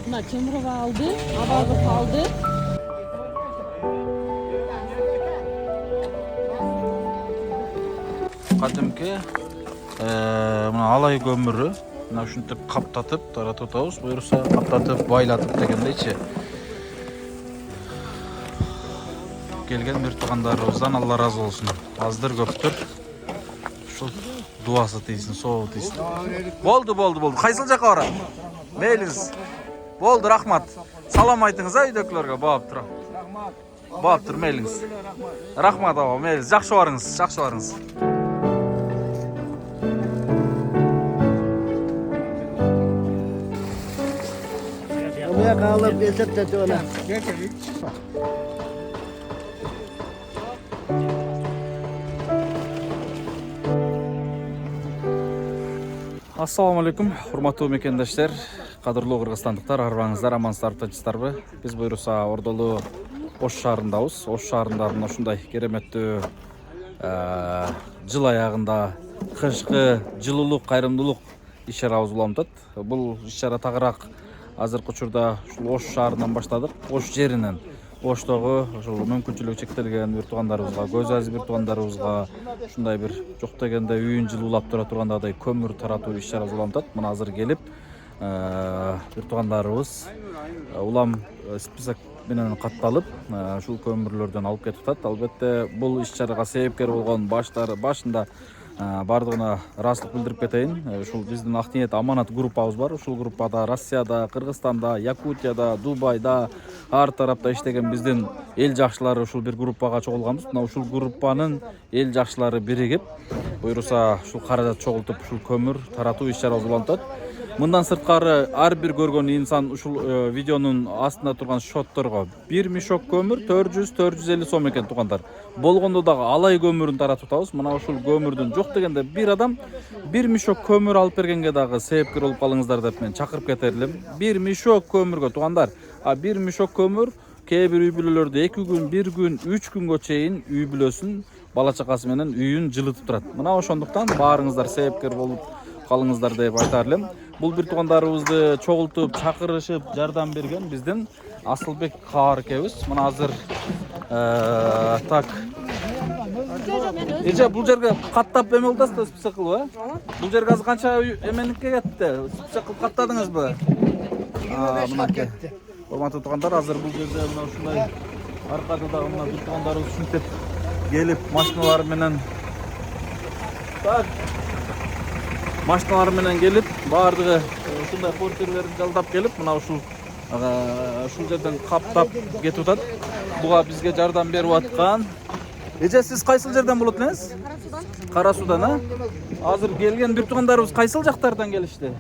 мына Темурова алды, Абагов алды. Кадимки мына алай көмүрү мына ушинтип каптатып таратып атабыз. Буюрса каптатып, байлатып дегендейчи. Келген бир туугандарыбыздан Алла разы болсун. Аздыр көптүр. Ушул дуасы тийсин, сообу тийсин. Болду. Кайсыл жака барат? Мейлиңиз. Болду, рахмат. Салам айтыңыз үйдөгүлөргө, баап тура. Баап тур, мейлиңиз. Рахмат аба, мейлиңиз. Жакшы барыңыз. Buraya kalıp esep de ona. Assalamu alaikum, урматтуу мекендештер, кадырлуу кыргызстандыктар, арбаңыздар, амансыздар, тынчсыздарбы? Биз буюрса Ордолуу Ош шаарындабыз. Ош шаарында мына ушундай кереметтүү жыл аягында кышкы жылуулук, кайрымдуулук иш-чарабыз улам атат. Бул иш-чара тагыраак азыркы учурда ушул Ош шаарынан баштадык. Ош жеринен, Оштогу ушул мүмкүнчүлүгү чектелген бир туугандарыбызга, көз азы бир туугандарыбызга ушундай бир жок дегенде үйүн жылуулап тура тургандагы көмүр таратуу иш-чарасы улам атат. Мына азыр келип бир туугандарыбыз улам список менен катталып ушул көмүрлөрдөн алып кетип атат. Албетте бул иш-чарага себепкер болгон башында бардыгына ыраазычылык билдирип кетейин. Ушул биздин Ак ниет аманат группабыз бар. Ушул группада Россияда, Кыргызстанда, Якутияда, Дубайда, ар тарапта иштеген биздин эл жакшылары ушул бир группага чогулганбыз. Мына ушул группанын эл жакшылары биригип, буюрса ушул каражат чогултуп ушул көмүр таратуу иш-чарабыз улам атат. Мындан сырткары ар бир көргөн инсан ушул видеонун астында турган шотторго бир мешок көмүр 400-450 сом экен туугандар. Болгондо дагы алай көмүрүн таратып атабыз. Мына ушул көмүрдүн жок дегенде бир адам бир мешок көмүр алып бергенге дагы себепкер болуп калыңыздар деп мен чакырып кетер элем. Бир мешок көмүргө туугандар, бир мешок көмүр кээ бир үй бүлөлөрдө 2 күн, 1 күн, 3 күнгө чейин үй бүлөсүн, бала чакасы менен үйүн жылытып турат. Мына ошондуктан баарыңыздар себепкер болуп калыңыздар деп айтар элем. Бул бир туугандарыбызды чогултуп, чакырышып, жардам берген биздин Асылбек Каар экебиз. Мына азыр так. Эже бул жерге каттап эме болдасызбы, список кылып, Бул жерге азыр канча эменикке кетти? Список кылып каттадыңызбы? Мынакей. Урматтуу туугандар, азыр бул жерде мына ушундай аркада дагы мына бир туугандарыбыз ушинтип келип машиналар менен машиналар менен келип, баардыгы ушундай портерлерин жалдап келип, мына ушул жерден каптап кетип атат. Буга бизге жардам берип аткан. Эже, сиз кайсыл жерден болот элеңиз? Кара Суудан, Азыр келген бир туугандарыбыз кайсыл жактардан келишти?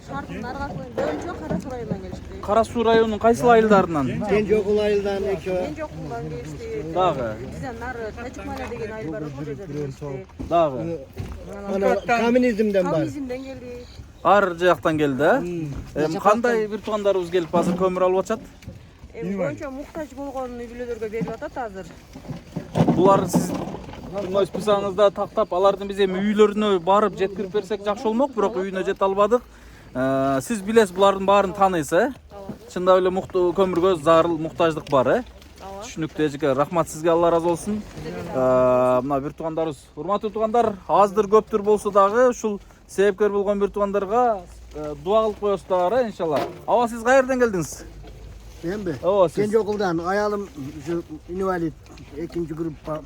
Шаардын аргасы боюнча Кара Суу районунан келишти. Кара Суу районунун кайсыл айылдарынан? Gençokul ayıldan Gençokulдан келишти. Дагы. Бизден нары Тачыкмана деген айыл бар, ошол жерден келишти. Дагы. Комünizmden var. Коммунизмден келди. Ар жактан келди, Кандай бир туугандарыбыз келип азыр көмүр алып атышат? Боюнча муктаж болгон үй бүлөлөргө берип атат азыр. Булар сиз мына списогуңузда тактап, алардын биз эми үйлөрүнө барып жеткирип берсек жакшы болмок, бирок үйүнө жете албадык. Сиз билесиз, булардын баарын тааныйсыз, Чындап эле көмүргө зарыл муктаждык бар, Түшүнүктүү эжеке, рахмат сизге, Алла разы болсун. Мына бир туугандарыбыз, урматтуу туугандар, аздыр көптүр болсо дагы ушул себепкер болгон бир туугандарга дуа кылып коесуздар, иншалла. Аба, сиз каерден келдиңиз? Ben mi? Siz. Gençokuldan ayalım şu invalid ikinci gruppa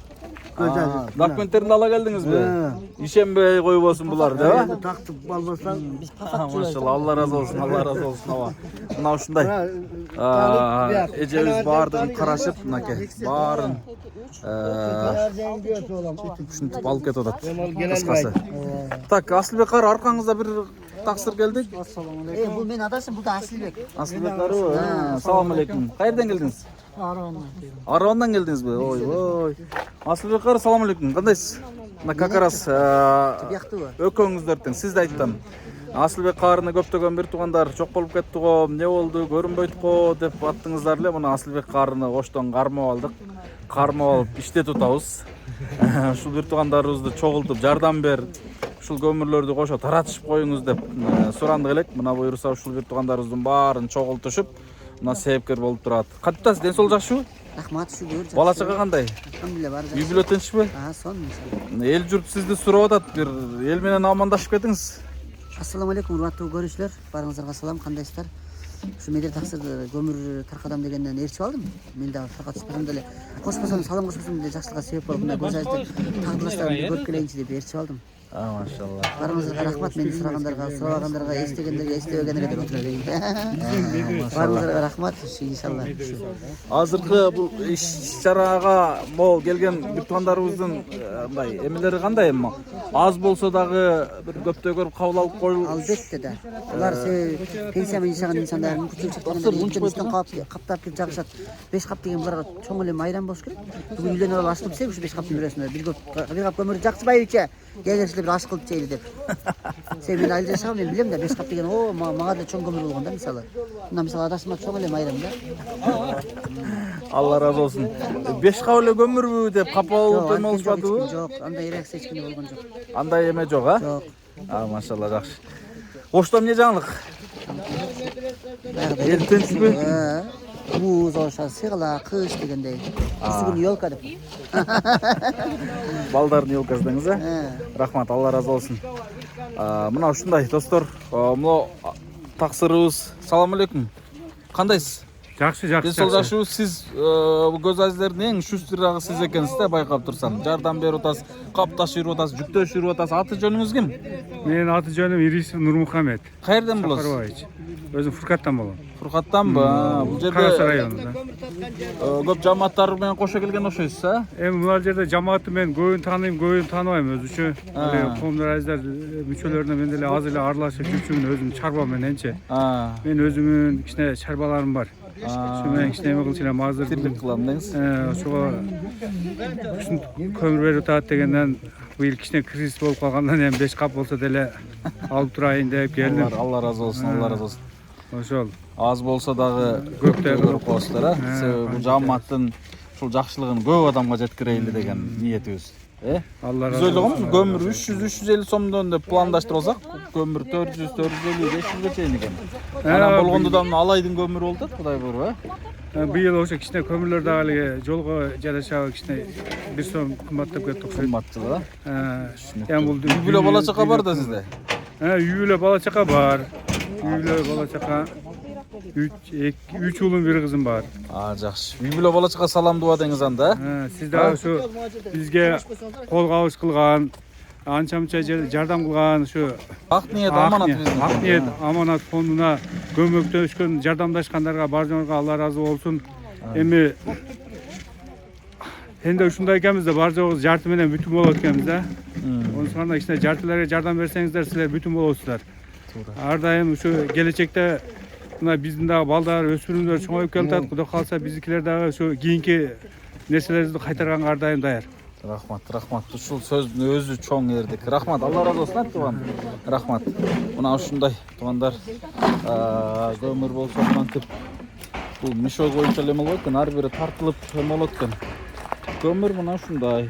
güzel. Документтерин ала келдиңизби? Ишенбей койбосун булар, деби? Taktıp balbasan biz Машалла, Алла разы болсун, аба. Мына ушундай эжебиз баардыгын карашып, мынакей, баарын ушинтип алып кетип атат. Кыскасы. Так, Асылбек Каар, аркаңызда бир таксыр келдик. Bu men adasım, bu da Asılbek. Асылбек Каар, салам алейкум. Каерден келдиңиз? Аравандан келдиңизби? Ой. Асылбек Каар, салам алейкум. Кандайсыз? Мына как раз өкөңүздөр тең, сизди айттым. Асылбек Каарны көптөгөн бир туугандар жок болуп кетти го, эмне болду, көрүнбөйт го деп аттыңыздар эле. Мына Асылбек Каарны Оштон кармап алдык. Кармап алып иштетип атабыз. Ушул бир туугандарыбызды чогултуп жардам бер, ушул көмүрлөрдү кошо таратышып коюңуз деп сурандык элек. Мына буюрса ушул бир туугандарыбыздын баарын чогултушуп мына себепкер болуп турат. Кантасыз, ден соолук жакшыбы? Рахмат, шүгүр. Бала чага кандай? Алхамдулилlah, баары жакшы. Үй бүлө тынчпы? Сон мисалы. Эл журт сизди сурап атат, бир эл менен амандашып кетиңиз. Ассаламу алейкум, урматтуу көрүүчүлөр. Баарыңыздарга салам, кандайсыздар? Ушу медер таксырды көмүр таркадам дегенден ээрчип алдым. Мен дагы таркатышпасам деле, кошпосом, салам кошпосом деле жакшылыкка себеп болуп, мына көз ажды тагдырлаштарымды көрүп келейинчи деп ээрчип алдым. Машалла. Баарыңыздарга рахмат, мени сурагандарға, эстегендерге, эстебегендерге деп отура берейин. Баарыңыздарга рахмат, иншалла. Азыркы бул иш-чарага могул келген бир туугандарыбыздын мындай эмелери кандай эми? Аз болсо дагы бир көптөгөр кабыл алып коюлуп. Албетте да. Алар пенсия менен жашаган инсандар мүмкүнчүлүк чектелгендер үстөн каптап келип жагышат. 5 кап деген буларга чоң эле майран болуш керек. Бүгүн үйлөнүп алып ашылып ise ушу 5 каптын бирөөсүнө бир кап көмүр жакчыбайбычы? Келерсилер бир аш кылып жейли деп. Мен айыл жашагам, мен билем да 5 кап деген мага да чоң көмүр болгон да мисалы. Мына мисалы адашыма чоң эле майрам да. Алла разы болсун. 5 кап эле көмүрбү деп капа болуп эме болушпадыбы? Жок, андай реакция эч кимде болгон жок. Андай эме жок, а? Жок. Машалла, жакшы. Ошто эмне жаңылык? Эл тынчпы? Муз, ошо сыгыла, кыш дегендей. Күн ёлка деп. Балдардын ёлкасы деңиз, а? Рахмат, Алла разы болсун. Мына ушундай достор, мына таксырыбыз. Салам алейкум. Кандайсыз? Жакшы. Ден соолук жакшыбы? Сиз бул көз аждердин эң шустурагы сиз экенсиз да, байкап турсам. Жардам берип атасыз, кап ташыйып атасыз, жүк төшүрүп атасыз. Аты жөнүңүз ким? Менин аты жөнүм Ирисов Нурмухамед. Каерден болосуз? Сапарбаевич. Өзүм Фуркаттан болом. Фуркаттанбы? Бул Карас жерде районунда. көп жамааттар менен кошо келген окшойсуз, а? Эми мына жерде жамаатты мен көбүн тааныйм, көбүн тааныбайм өзүчө. Коомдор аздар мүчөлөрүнө мен деле аз эле аралашып жүрчүмүн, өзүм чарба мененчи. Мен өзүмүн кичине чарбаларым бар. Ошо менен кичине эме кылчу элем азыр. Тирлик кылам деңиз. Ошого көмүр берип атат дегенден быйыл кичине кризис болуп калгандан эми 5 кап болсо деле алып турайын деп келдим. Алла разы болсун, Алла разы болсун. Ошол. Аз болсо дагы көптөй көрүп коесуздар, а? Себеби бул жамааттын ушул жакшылыгын көп адамга жеткирейли деген ниетибиз. Алла Биз разы болсун. ойлогонбуз көмүр 300-350 сомдон деп пландаштырсак, көмүр 400-450-500 чейин экен. Анан болгондо да мына алайдын көмүрү болуп атат, Кудай буйруп, а? Быйыл ошо кичине көмүрлөр дагы эле жолго жарашабы кичине 1 сом кымбаттап кетти окшойт. Кымбатчылык, а? Эми бул Үй бүлө бала чака бар да сизде? Үй бүлө бала чака бар. Үй бүлө бала чака 3 уулум, 1 кызым бар. Жакшы. Үй бүлө бала чака саламдуу деңиз анда. Сиз дагы ушу бизге кол кабыш кылган, анча-мынча жардам кылган ушу Ак ниет аманат биздин. Ак ниет аманат фондуна көмөктөшкөн, жардамдашкандарга баарыңарга Алла разы болсун. Эми энди ушундай экенбиз да, бар жогу жарты менен бүтүн болот экенбиз да. Ошондо кичине жартыларга жардам берсеңиздер, силер бүтүн болосуздар. Ар дайым ушу келечекте мына биздин дагы балдар, өспүрүмдөр чоңоюп келатат. Кудай кааласа биздикилер дагы ушу кийинки нерселерибизди кайтарганга ар дайым даяр. Рахмат. Ушул сөздүн өзү чоң эрдик. Рахмат. Алла разы болсун, тууган. Рахмат. Мына ушундай туугандар көмүр болсо мынтип бул мешок боюнча эле болот экен, ар бири тартылып эме болот экен. Көмүр мына ушундай.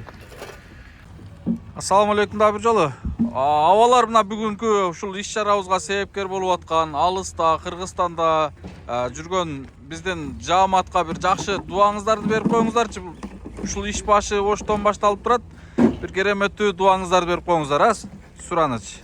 Ассаламу алейкум да бир жолу. Абалар мына бүгүнкү ушул иш-чарабызга себепкер болуп аткан Алыста, Кыргызстанда жүргөн биздин жааматка бир жакшы дуаңыздарды берип коюңуздарчы. Ушул иш башы оштон башталып турат. Бир кереметтүү дуаңыздарды берип коюңуздар, а? Суранычы.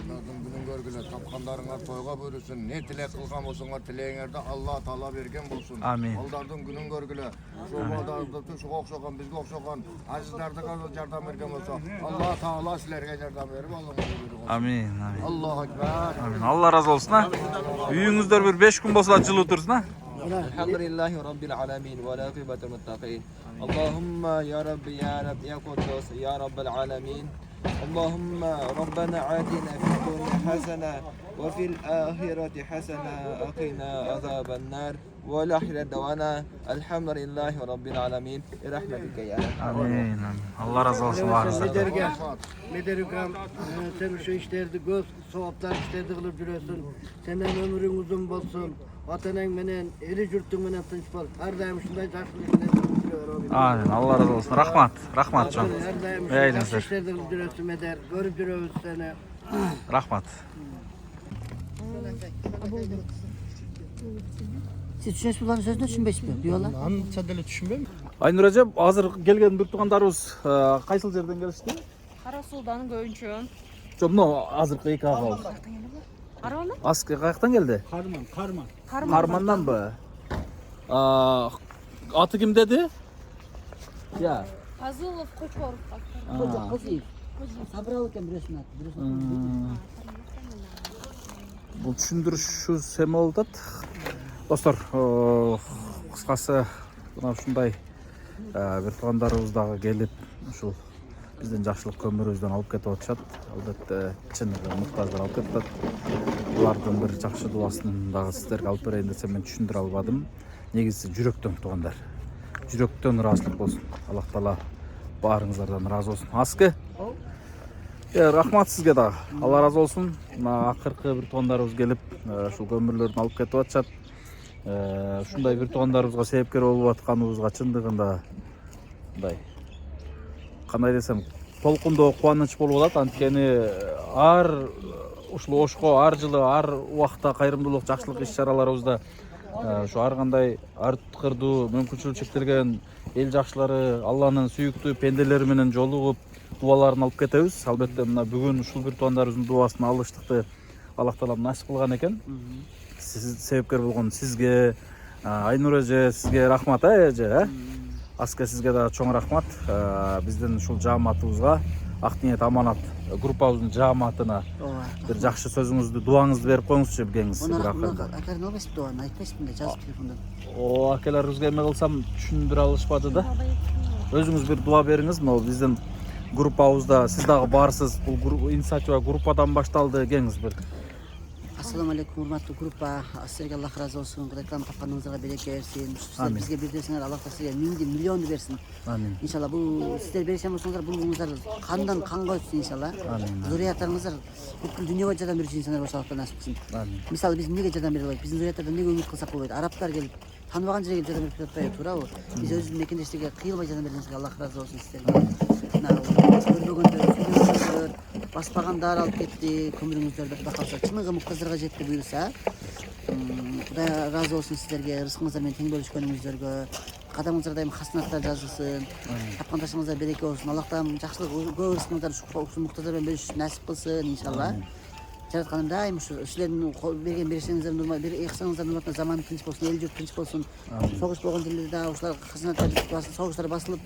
Günün görgüle tapkanlarına toyga buyursun. Ne tilek kılgan olsunlar tileğinlerde Allah Taala bergen bolsun. Amin. Aldardın günün görgüle. Şu baldarda şu okşogan bizge okşogan azizlerde yardım bergen bolsa Allah Taala sizlerge yardım berip Allah'a buyursun. Amin. Allahu ekber. Amin. Allah razı olsun, ha. Үйүңүздөр бир 5 күн болсо жылуу турсун, ha. Elhamdülillahi Rabbil alamin ve la kıbetul muttaqin. Allahumma ya Rabbi ya Quddus ya Rabbal alamin. اللهم ربنا آتنا في الدنيا حسنة وفي الآخرة حسنة وقنا عذاب النار وآخر دعوانا الحمد لله رب العالمين برحمتك يا أرحم Amin. Allah razı olsun varınızdan. Medergam, sen şu işlerdi göz, soğuklar işlerdi kılıp duruyorsun. Senden ömrün uzun olsun. Vatanın menen, eli yurtun menen tinç bol. Her daim şunday жақсылық işlerdi duruyor. Amin. Allah razı olsun. Rahmat. Rahmat can. Her daim Eğlenizler. şunday işlerdi kılıp duruyorsun Meder. Görüp duruyoruz seni. Rahmat. Siz düşünесіз бұлардың сөзіне түсінбейсіз бе? Бүйола? Aynur Recep, hazır gelgen bir tuğandarımız kaysıl yerden gelişti? Karasulda'nın Göğünçön. Çok no hazır kıyık ağa oldu. Karaman'dan? Askı kayaktan geldi? Karman'dan mı? Atı kim dedi? Ya. Fazılov Koçorov. Қозиев. Сабыралы екен біреусін аты. Біреусін Bu düşündürüşü seme oldu. Dostlar, kıskası buna şunday bir tuğandarımızdağı gelip uşul bizden жақшылық көмірімізден алып кетіп отшат. Албетте чыныгы мұқтаждар алып кетіп. Бұлардың бір жақшы дуасындағы сіздерге алып берейін десем мен түсіндіре албадым. Негізі жүректен туғандар. Жүректен разылық болсын. Аллах Таала барыңыздардан разы болсын. Аскы. Рахмат сізге да. Алла разы болсын. Мына ақырқы бір туғандарымыз келіп, ушул көмірлерін алып кетіп отшат. Ушундай бір туғандарымызға себепкер болып жатқаныбызға чындыгында мындай кандай десем толкундоо кубаныч болуп атат. Анткени ар ушул ошко ар жылы ар убакта кайрымдуулук жакшылык иш чараларыбызда ушу ар кандай ар тыкырдуу мүмкүнчүлүгү чектелген эл жакшылары Алланын сүйүктүү пенделери менен жолугуп дуаларын алып кетебиз. Албетте мына бүгүн ушул бир тугандарыбыздын дуасын алыштыкты Аллах Таала насип кылган экен. Сиз себепкер болгон сизге, Айнур эже, сизге рахмат эже. Аска сизге да чоң рахмат. Биздин ушул жааматыбызга Ак ниет аманат группабыздын жааматына бир жакшы сөзүңүздү, дуаңызды берип коюңузчу бигеңиз. Акарын албайсыз дуаны, айтпайсыз мындай жазып телефондан. Акелерибизге эме кылсам түшүндүрө алышпады да. Өзүңүз бир дуа бериңиз. Могу биздин группабызда сиз дагы барсыз. Бул инициатива группадан башталды деңиз бир. Ассаламу алейкум, урматтуу группа. Сіздерге Аллах разы болсын. Кудайдан тапканыңыздарга береке берсин. Сіздер бизге бирдесиңер, Аллах та сизге миңди, миллионду берсин. Амин. Иншалла бул сиздер беришен болсоңуздар, бул уңуңуздар кандан канга өтсүн иншалла. Зурияттарыңыздар бүткүл дүйнөгө жардам берүүчү инсандар болсо Аллах насип кылсын. Мисалы биз эмнеге жардам бере албайбыз? Биздин зурияттардан эмнеге үмүт кылсак болбойт? Арабтар келип таныбаган жерге жардам берип жатпайбы, туурабы? Биз өзүбүздүн мекендештерге кыйылбай жардам бергенибизге Аллах разы болсун сиздерге. Көрбөгөндөр, баспагандар алып кетти, көмүрүңүздөрдү Кудай калса чыныгы муктаждарга жетти буюрса. Кудай разы болсун сиздерге, рызкыңыздар менен тең бөлүшкөнүңүздөргө. Кадамыңыздар дайым хасынаттар жазылсын. Тапкан ташыңыздар береке болсун. Аллахтан жакшылык көп рызкыңыздар ушул муктаждар менен бөлүшүш насип кылсын иншалла. Жаратканым дайым ушу силердин берген беришиңиздердин урматына, бир ыйыксаңыздардын урматына заман тынч болсун, эл журт тынч болсун. Согуш болгон жерлерде дагы ушулар хасынаттар басылып, согуштар басылып,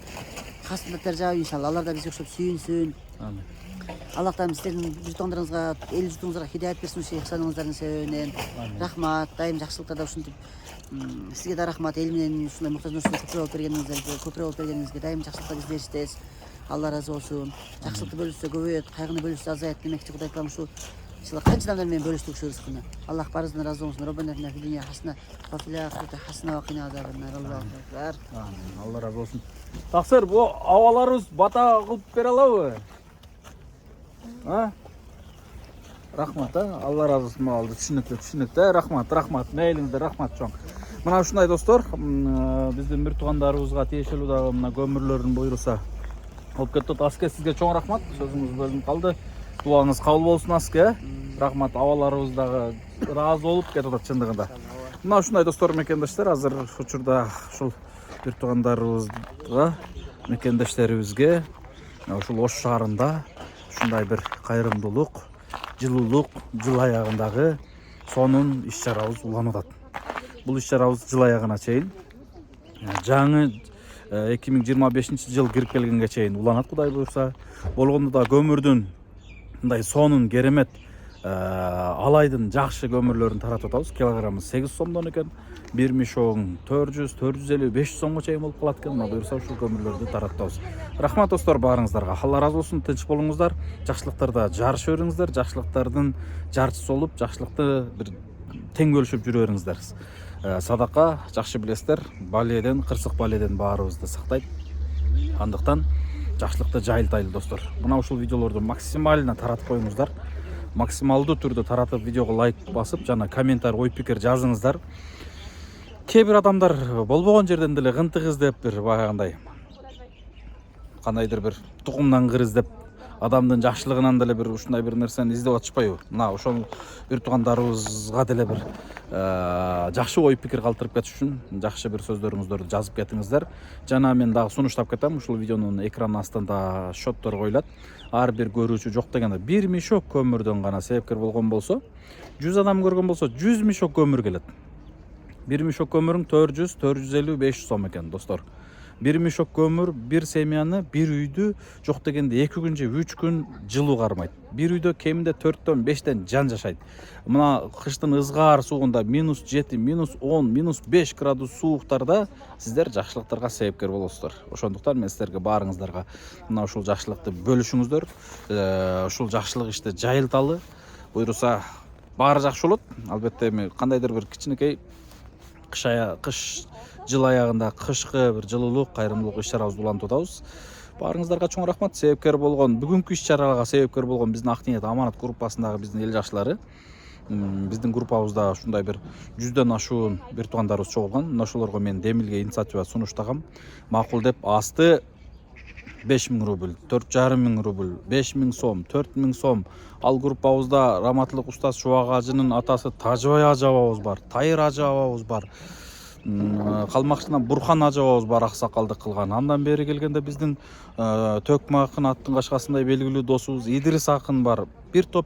хасынаттар жаап иншалла. Алар да бизге окшоп сүйүнсүн. Амин. Аллахтан сиздердин журтуңдарыңызга, эл журтуңуздарга хидаят берсин ушул ыйыксаныңыздардын себебинен. Рахмат, дайым жакшылыктарда ушинтип сизге да рахмат. Эл менен ушундай муктаждарды көпүрөөк алып бергениңизге дайым жакшылыктар бизде эчтес. Алла разы болсун. Жакшылыкты бөлүшсө көбөйөт, кайгыны бөлүшсө азаят демекчи Кудай Таалам ушу канча адамдар менен бөлүштүк ушу рызкыны. Аллах барыбыздан разы болсун. Роббана атина фид дунья хасана ва фил ахирати хасана ва кина азабан-нар. Аллаху акбар. Амин. Алла разы болсун. Таксир, бу абаларыбыз бата кылып бере алабы? Рахмат, Алла разы болсун. Алды түшүнүктүү. Рахмат. Мейлиңиздер, рахмат чоң. Мына ушундай достор, биздин бир туугандарыбызга тиешелүү дагы мына көмүрлөрүн буйруса алып кетип. Аска сизге чоң рахмат. Сөзүңүз бөлүнүп калды. Дуаңыз кабыл болсун Аска. Рахмат, абаларыбыз дагы ыраазы болуп кетип атат чындыгында. Мына ушундай достор, мекендештер, азыр учурда ушул бир туугандарыбызга, мекендештерибизге ушул Ош шаарында ушундай бир кайрымдуулук, жылуулук, жыл аягындагы сонун иш-чарабыз уланып атат. Бул иш-чарабыз жыл аягына чейин жаңы 2025-жыл кирип келгенге чейин уланат Кудай буйрса. Болгондо да көмүрдүн мындай сонун керемет алайдын жакшы көмүрлөрүн таратып атабыз. Килограммы 8 сомдон экен. Бир мешогун 400, 450, 500 сомго чейин болуп калат экен. Мына буюрса ушул көмүрлөрдү таратабыз. Рахмат достор баарыңыздарга. Алла разы болсун, тынч болуңуздар. Жакшылыктарда жарышып бериңиздер. Жакшылыктардын жарчысы болуп, жакшылыкты бир тең бөлүшүп жүрө бериңиздер. Садака жакшы билесиздер. Баледен, кырсык баледен баарыбызды сактайт. Андыктан жакшылыкты жайылтайлы достор. Мына ушул видеолорду максимально таратып коюңуздар. Максималдуу түрдө таратып, видеого лайк басып, жана комментарий, ой пикир жазыңыздар. Кээ бир адамдар болбогон жерден деле гынтык издеп, бир баягындай кандайдыр бир тукумдан кыр издеп, адамдын жакшылыгынан деле бир ушундай бир нерсени издеп атышпайбы? Мына ошол бир туугандарыбызга деле бир жакшы ой пикир калтырып кетиш үчүн жакшы бир сөздөрүңүздөрдү жазып кетиңиздер. Жана мен дагы сунуштап кетем, ушул видеонун экран астында счеттор коюлат. Ар бир көрүүчү жок дегенде 1 мешок көмүрдөн гана себепкер болгон болсо, 100 адам көргөн болсо 100 мешок көмүр келет. 1 мешок көмүрүң 400, 450, 500 сом экен достор. 1 мешок көмүр, бир семьяны, бир үйдү жок дегенде 2 күн же 3 күн жылуу кармайт. Бир үйдө кеминде 4төн 5тен жан жашайт. Мына кыштын ызгаар суугунда -7, -10, -5 градус сууктарда сиздер жакшылыктарга себепкер болосуздар. Ошондуктан мен сиздерге баарыңыздарга мына ушул жакшылыкты бөлүшүңүздөр. Ушул жакшылык ишти жайылталы. Буйруса баары жакшы болот. Албетте эми кандайдыр бир кичинекей кыш жыл аягында кышкы бир жылуулук, кайрымдуулук иш-чарабызды улантып атабыз. Баарыңыздарга чоң рахмат. Себепкер болгон, бүгүнкү иш-чарага себепкер болгон биздин Ак ниет аманат группасындагы биздин эл жакшылары. Биздин группабызда ушундай бир 100дөн ашуун бир туугандарыбыз чогулган. Мына ошолорго мен Демилге инициатива сунуштагам. Макул деп асты 5000 рубль, 4500 рубль, 5000 сом, 4000 сом. Ал группабызда Раматылык устаз Чубак ажынын атасы Тажыбай ажы абабыз бар, Тайыр ажы абабыз бар. Калмакчынан Бурхан ажы абабыз бар, аксакалдык кылган. Андан бери келгенде биздин Төкмө акын аттын кашкасындай белгилүү досубуз Идрис акын бар. Бир топ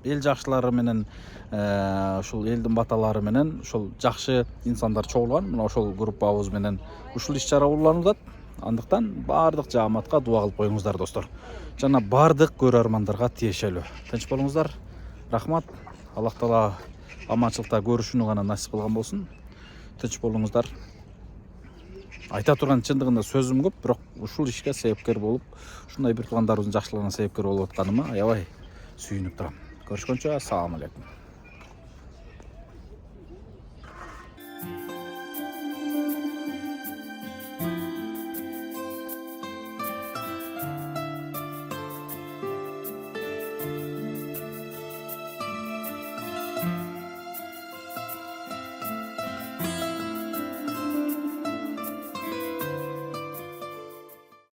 эл жакшылары менен ушул элдин баталары менен ушул жакшы инсандар чогулган. Мына ошол группабыз менен ушул иш-чара уланылат. Андыктан баардык жааматка дуа кылып коюңуздар достор. Жана баардык көрөрмандарга тиешелүү. Тынч болуңуздар. Рахмат. Аллах таала аманчылыкта көрүшүүнү гана насип кылган болсун. Тынч болуңуздар. Айта турган чындыгында сөзүм көп, бирок ушул ишке себепкер болуп, ушундай бир туугандарыбыздын жакшылыгына себепкер болуп атканыма аябай сүйүнүп турам. Көрүшкөнчө, ассаламу алейкум.